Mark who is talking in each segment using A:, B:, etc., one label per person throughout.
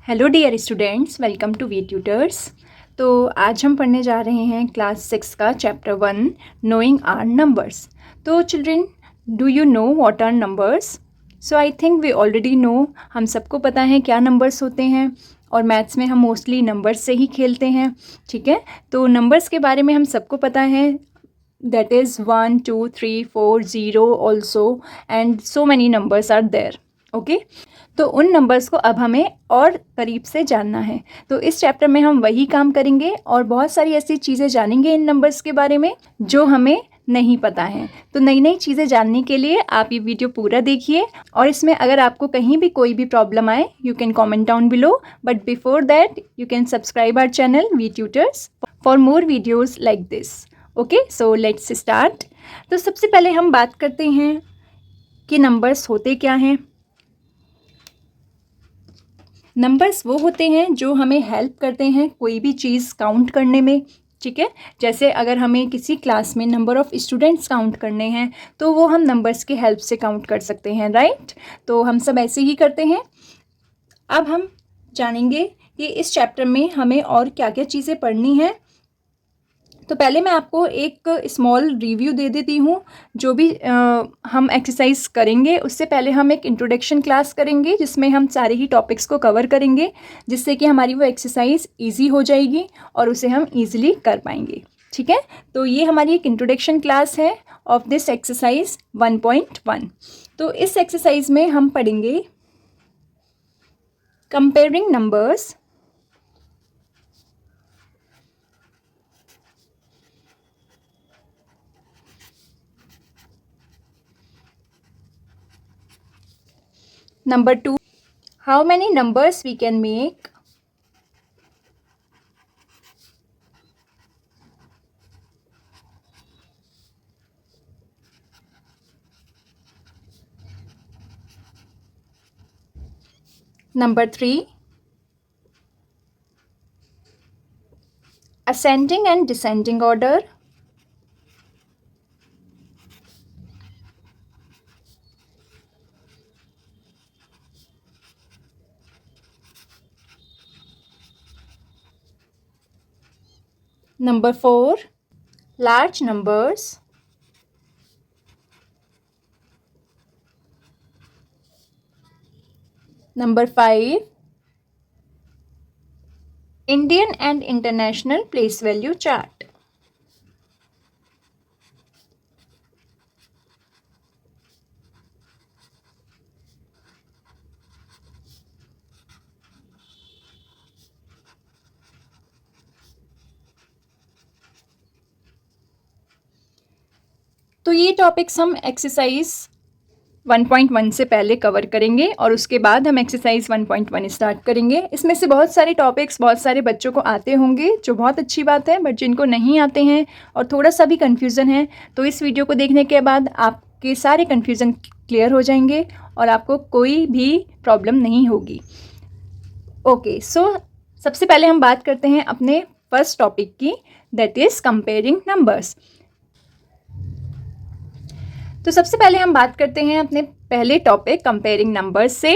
A: Hello dear students, welcome to V tutors. तो आज हम पढ़ने जा रहे हैं क्लास 6 का चैप्टर 1 नोइंग आर नंबर्स। तो children, do you know what are numbers? So I think we already know. हम सबको पता है क्या नंबर्स होते हैं, और मैथ्स में हम मोस्टली नंबर्स से ही खेलते हैं। ठीक है, तो नंबर्स के बारे में हम सबको पता है। That is 1 2 3 4 0 also, and so many numbers are there. Okay, तो उन नंबर्स को अब हमें और करीब से जानना है। तो इस चैप्टर में हम वही काम करेंगे और बहुत सारी ऐसी चीज़ें जानेंगे इन नंबर्स के बारे में जो हमें नहीं पता है। तो नई नई चीज़ें जानने के लिए आप ये वीडियो पूरा देखिए, और इसमें अगर आपको कहीं भी कोई भी प्रॉब्लम आए, you can comment down below. But before that you can subscribe our channel V tutors for more videos like this. Okay, so let's start. तो सबसे पहले हम बात करते हैं कि नंबर्स होते क्या हैं। नंबर्स वो होते हैं जो हमें हेल्प करते हैं कोई भी चीज़ काउंट करने में। ठीक है, जैसे अगर हमें किसी क्लास में नंबर ऑफ़ स्टूडेंट्स काउंट करने हैं तो वो हम नंबर्स की हेल्प से काउंट कर सकते हैं, राइट। तो हम सब ऐसे ही करते हैं। अब हम जानेंगे कि इस चैप्टर में हमें और क्या क्या चीज़ें पढ़नी है। तो पहले मैं आपको एक स्मॉल रिव्यू दे देती हूँ। जो भी हम एक्सरसाइज करेंगे उससे पहले हम एक इंट्रोडक्शन क्लास करेंगे जिसमें हम सारे ही टॉपिक्स को कवर करेंगे, जिससे कि हमारी वो एक्सरसाइज इजी हो जाएगी और उसे हम इजीली कर पाएंगे। ठीक है, तो ये हमारी एक इंट्रोडक्शन क्लास है ऑफ दिस एक्सरसाइज 1.1। तो इस एक्सरसाइज में हम पढ़ेंगे comparing numbers, number 2, how many numbers we can make, number 3, ascending and descending order, number 4, large numbers, number 5, Indian and international place value chart। तो ये टॉपिक्स हम exercise 1.1 से पहले कवर करेंगे और उसके बाद हम एक्सरसाइज 1.1 स्टार्ट करेंगे। इसमें से बहुत सारे टॉपिक्स बहुत सारे बच्चों को आते होंगे, जो बहुत अच्छी बात है। बट जिनको नहीं आते हैं और थोड़ा सा भी कन्फ्यूज़न है, तो इस वीडियो को देखने के बाद आपके सारे कन्फ्यूज़न क्लियर हो जाएंगे और आपको कोई भी प्रॉब्लम नहीं होगी। ओके, सो सबसे पहले हम बात करते हैं अपने फर्स्ट टॉपिक की, दैट इज़ कंपेयरिंग नंबर्स। तो सबसे पहले हम बात करते हैं अपने पहले टॉपिक कंपेयरिंग नंबर्स से।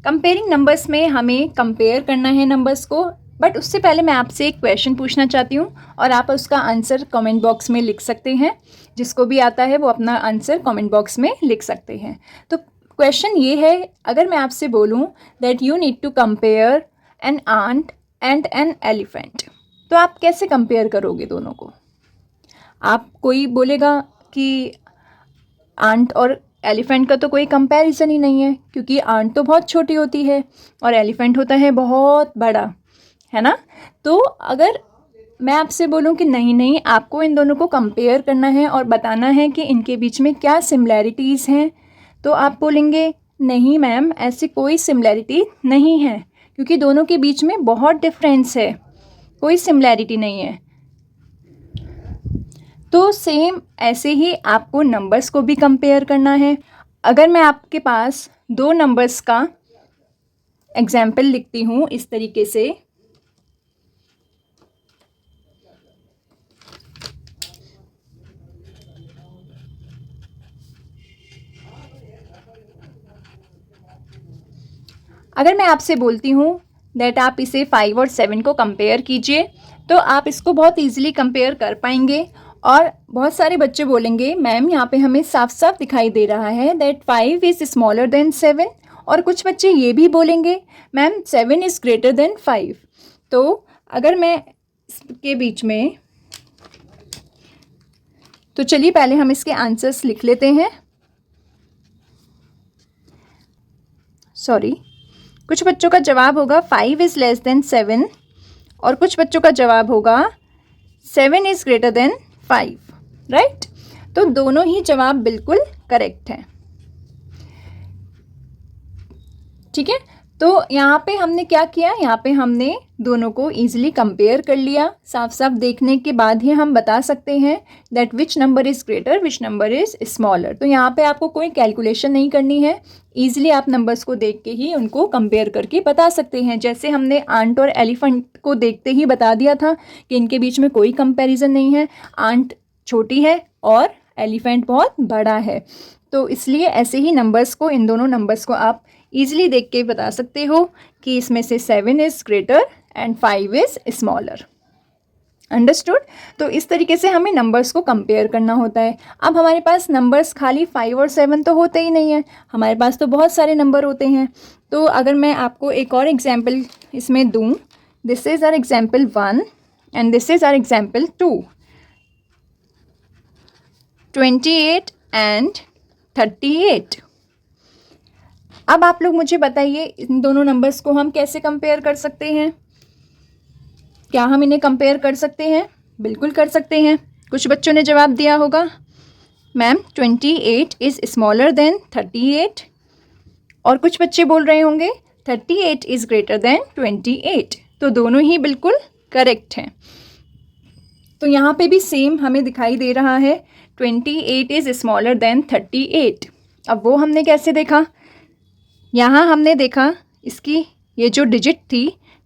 A: कंपेयरिंग नंबर्स में हमें कंपेयर करना है नंबर्स को। बट उससे पहले मैं आपसे एक क्वेश्चन पूछना चाहती हूँ और आप उसका आंसर कमेंट बॉक्स में लिख सकते हैं। जिसको भी आता है वो अपना आंसर कमेंट बॉक्स में लिख सकते हैं। तो क्वेश्चन ये है, अगर मैं आपसे बोलूँ that you need to compare an ant and an elephant, तो आप कैसे कंपेयर करोगे दोनों को? आप कोई बोलेगा कि आंट और एलिफेंट का तो कोई कंपैरिजन ही नहीं है, क्योंकि आंट तो बहुत छोटी होती है और एलिफेंट होता है बहुत बड़ा, है ना। तो अगर मैं आपसे बोलूं कि नहीं नहीं, आपको इन दोनों को कंपेयर करना है और बताना है कि इनके बीच में क्या सिमिलैरिटीज़ हैं, तो आप बोलेंगे नहीं मैम, ऐसी कोई सिमिलैरिटी नहीं है, क्योंकि दोनों के बीच में बहुत डिफरेंस है, कोई सिमिलैरिटी नहीं है। तो सेम ऐसे ही आपको नंबर्स को भी कंपेयर करना है। अगर मैं आपके पास दो नंबर्स का एग्जाम्पल लिखती हूँ इस तरीके से, अगर मैं आपसे बोलती हूँ दैट आप इसे 5 और 7 को कंपेयर कीजिए, तो आप इसको बहुत ईजिली कंपेयर कर पाएंगे। और बहुत सारे बच्चे बोलेंगे मैम यहाँ पे हमें साफ साफ दिखाई दे रहा है दैट 5 इज़ स्मॉलर देन 7, और कुछ बच्चे ये भी बोलेंगे मैम 7 इज़ ग्रेटर देन 5। तो अगर मैं इसके बीच में, तो चलिए पहले हम इसके आंसर्स लिख लेते हैं। सॉरी, कुछ बच्चों का जवाब होगा 5 इज़ लेस देन 7, और कुछ बच्चों का जवाब होगा 7 इज़ ग्रेटर देन 5, राइट। तो दोनों ही जवाब बिल्कुल करेक्ट हैं, ठीक है। तो यहाँ पे हमने क्या किया, यहाँ पे हमने दोनों को ईजिली कंपेयर कर लिया। साफ साफ देखने के बाद ही हम बता सकते हैं that which number is greater, which number is smaller. तो यहाँ पे आपको कोई कैलकुलेशन नहीं करनी है, ईजिली आप नंबर्स को देख के ही उनको कंपेयर करके बता सकते हैं। जैसे हमने आंट और एलिफेंट को देखते ही बता दिया था कि इनके बीच में कोई कंपैरिजन नहीं है, आंट छोटी है और एलिफेंट बहुत बड़ा है। तो इसलिए ऐसे ही नंबर्स को, इन दोनों नंबर्स को आप ईजिली देख के बता सकते हो कि इसमें से 7 is greater and 5 is smaller. Understood. तो इस तरीके से हमें नंबर्स को कंपेयर करना होता है। अब हमारे पास नंबर्स खाली 5 और 7 तो होते ही नहीं है, हमारे पास तो बहुत सारे नंबर होते हैं। तो अगर मैं आपको एक और एग्जाम्पल इसमें दूँ, this is our example 1 and this is our example 2, 28 and 38। अब आप लोग मुझे बताइए इन दोनों नंबर्स को हम कैसे कंपेयर कर सकते हैं। क्या हम इन्हें कंपेयर कर सकते हैं? बिल्कुल कर सकते हैं। कुछ बच्चों ने जवाब दिया होगा मैम 28 इज़ स्मॉलर देन 38, और कुछ बच्चे बोल रहे होंगे 38 इज़ ग्रेटर देन 28। तो दोनों ही बिल्कुल करेक्ट हैं। तो यहाँ पे भी सेम हमें दिखाई दे रहा है 28 इज़ स्मॉलर देन 38। अब वो हमने कैसे देखा, यहाँ हमने देखा इसकी ये जो डिजिट थी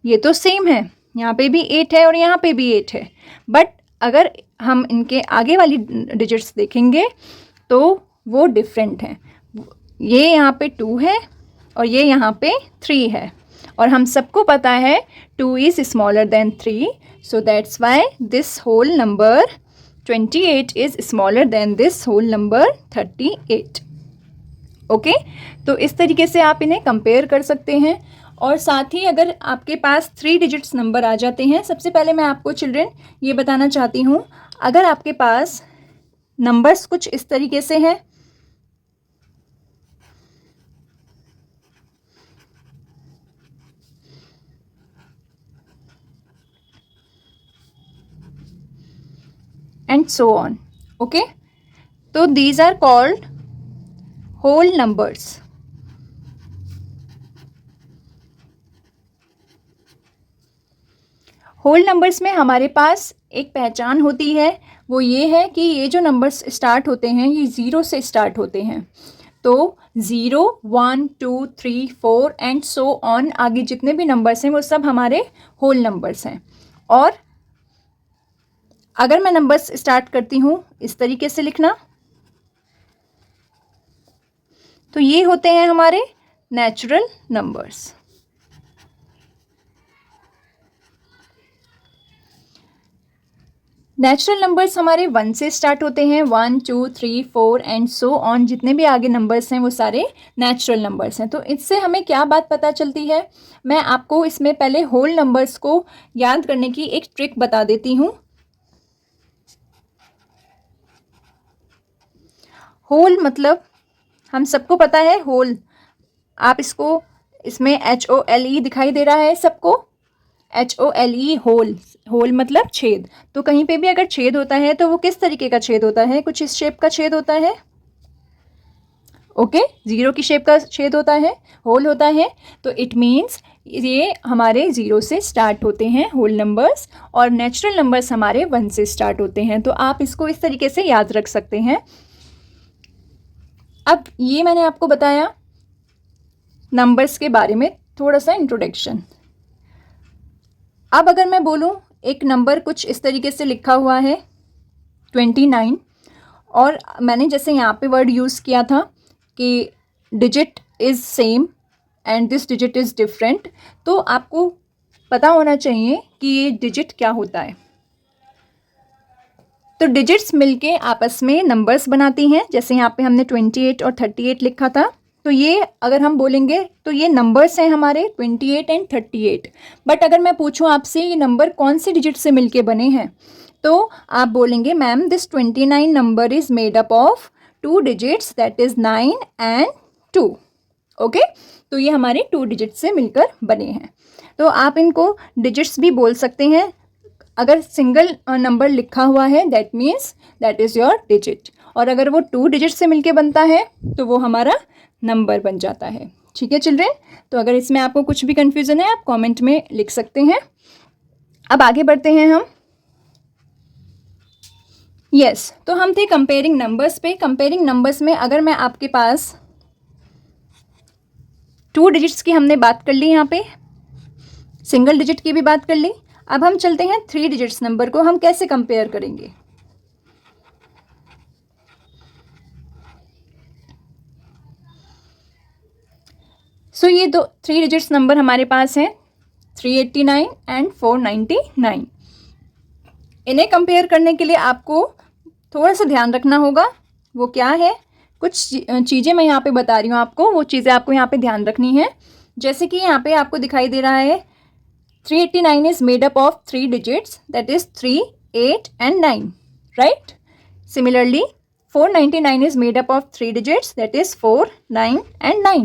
A: ये तो सेम है, यहाँ पे भी 8 है और यहाँ पे भी 8 है, बट अगर हम इनके आगे वाली डिजिट्स देखेंगे तो वो डिफरेंट हैं। ये यहाँ पे 2 है और ये यहाँ पे 3 है, और हम सबको पता है 2 is smaller than 3, so that's why this whole number 28 is smaller than this whole number 38। Okay, तो इस तरीके से आप इन्हें कंपेयर कर सकते हैं। और साथ ही अगर आपके पास 3 डिजिट्स नंबर आ जाते हैं, सबसे पहले मैं आपको चिल्ड्रन ये बताना चाहती हूँ, अगर आपके पास नंबर्स कुछ इस तरीके से हैं, and so on. Okay, so these are called whole numbers. Whole numbers में हमारे पास एक पहचान होती है, वो ये है कि ये जो नंबर्स स्टार्ट होते हैं ये 0 से स्टार्ट होते हैं। तो 0, 1, 2, 3, 4 एंड सो ऑन, आगे जितने भी नंबर्स हैं वो सब हमारे होल नंबर्स हैं। और अगर मैं नंबर्स स्टार्ट करती हूँ इस तरीके से लिखना, तो ये होते हैं हमारे नेचुरल नंबर्स। नेचुरल नंबर्स हमारे 1 से स्टार्ट होते हैं, 1, 2, 3, 4 एंड सो ऑन, जितने भी आगे नंबर्स हैं वो सारे नेचुरल नंबर्स हैं। तो इससे हमें क्या बात पता चलती है, मैं आपको इसमें पहले होल नंबर्स को याद करने की एक ट्रिक बता देती हूँ। होल मतलब हम सबको पता है होल, आप इसको, इसमें HOLE दिखाई दे रहा है सबको, HOLE होल, होल मतलब छेद। तो कहीं पे भी अगर छेद होता है तो वो किस तरीके का छेद होता है, कुछ इस शेप का छेद होता है। ओके, 0 की शेप का छेद होता है, होल होता है। तो इट मीन्स ये हमारे 0 से स्टार्ट होते हैं होल नंबर्स, और नेचुरल नंबर्स हमारे 1 से स्टार्ट होते हैं। तो आप इसको इस तरीके से याद रख सकते हैं। अब ये मैंने आपको बताया नंबर्स के बारे में थोड़ा सा इंट्रोडक्शन। अब अगर मैं बोलूँ एक नंबर कुछ इस तरीके से लिखा हुआ है 29, और मैंने जैसे यहाँ पे वर्ड यूज़ किया था कि digit is same and this digit is different, तो आपको पता होना चाहिए कि ये डिजिट क्या होता है। तो डिजिट्स मिलके आपस में नंबर्स बनाती हैं। जैसे यहाँ पे हमने 28 और 38 लिखा था, तो ये अगर हम बोलेंगे तो ये नंबर्स हैं हमारे 28 एंड 38। बट अगर मैं पूछूं आपसे ये नंबर कौन से डिजिट से मिलके बने हैं, तो आप बोलेंगे ma'am this 29 number is made up of 2 digits, that is 9 and 2। Okay, तो ये हमारे 2 डिजिट से मिलकर बने हैं। तो आप इनको डिजिट्स भी बोल सकते हैं। अगर सिंगल नंबर लिखा हुआ है that means that is your digit, और अगर वो 2 डिजिट से मिलके बनता है तो वो हमारा नंबर बन जाता है। ठीक है चिल्ड्रेन, तो अगर इसमें आपको कुछ भी कन्फ्यूज़न है आप कमेंट में लिख सकते हैं। अब आगे बढ़ते हैं हम। यस, तो हम थे कंपेयरिंग नंबर्स पे। कंपेयरिंग नंबर्स में अगर मैं आपके पास 2 डिजिट्स की हमने बात कर ली, यहाँ पे सिंगल डिजिट की भी बात कर ली। अब हम चलते हैं 3 डिजिट्स नंबर को हम कैसे कंपेयर करेंगे। सो ये 3 डिजिट्स नंबर हमारे पास हैं 389 एंड 499। इन्हें कंपेयर करने के लिए आपको थोड़ा सा ध्यान रखना होगा। वो क्या है, कुछ चीज़ें मैं यहाँ पे बता रही हूँ आपको, वो चीज़ें आपको यहाँ पे ध्यान रखनी है। जैसे कि यहाँ पे आपको दिखाई दे रहा है 389 is made up of 3 digits, that is 3, 8 and 9, right? Similarly, 499 is made up of 3 digits, that is 4, 9 and 9.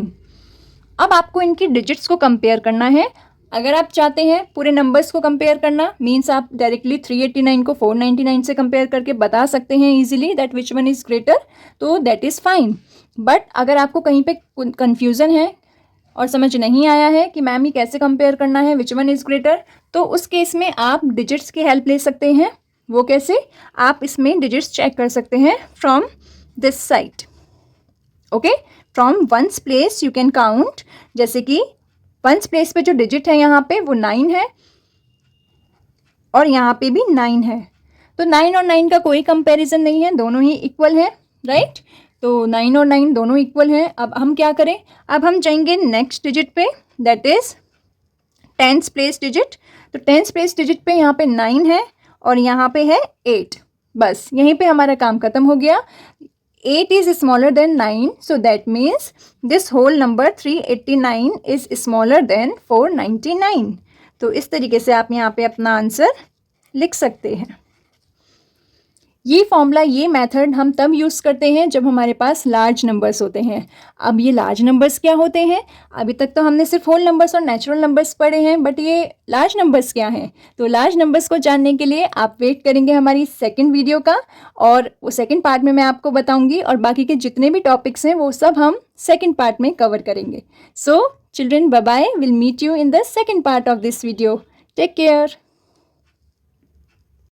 A: अब आपको इनकी डिजिट्स को कंपेयर करना है। अगर आप चाहते हैं पूरे नंबर्स को कंपेयर करना, मीन्स आप डायरेक्टली 389 को 499 से कंपेयर करके बता सकते हैं easily that which one is greater, तो दैट इज़ फाइन। बट अगर आपको कहीं पे कन्फ्यूज़न है और समझ नहीं आया है कि मैम ये कैसे कंपेयर करना है, विच वन इज़ ग्रेटर, तो उस केस में आप डिजिट्स की हेल्प ले सकते हैं। वो कैसे, आप इसमें डिजिट्स चेक कर सकते हैं from this side. Okay, from ones place you can count. जैसे कि वंस प्लेस पे जो डिजिट है यहाँ पे वो 9 है और यहाँ पे भी 9 है। तो 9 और 9 का कोई कंपैरिजन नहीं है, दोनों ही इक्वल है, राइट? तो 9 और 9 दोनों इक्वल हैं। अब हम क्या करें, अब हम जाएंगे नेक्स्ट डिजिट पे, that is 10th place digit. तो 10th प्लेस डिजिट पे यहाँ पे 9 है और यहाँ पे है 8। बस यहीं पे हमारा काम खत्म हो गया। 8 is smaller than 9, so that means this whole number 389 is smaller than 499। तो इस तरीके से आप यहाँ पे अपना आंसर लिख सकते हैं। ये फॉर्मूला, ये मेथड हम तब यूज़ करते हैं जब हमारे पास लार्ज नंबर्स होते हैं। अब ये लार्ज नंबर्स क्या होते हैं, अभी तक तो हमने सिर्फ होल नंबर्स और नेचुरल नंबर्स पढ़े हैं, बट ये लार्ज नंबर्स क्या हैं। तो लार्ज नंबर्स को जानने के लिए आप वेट करेंगे हमारी सेकंड वीडियो का, और वो सेकंड पार्ट में मैं आपको बताऊंगी, और बाकी के जितने भी टॉपिक्स हैं वो सब हम सेकंड पार्ट में कवर करेंगे। So children, bye bye, will meet you in the second part of this video. Take care.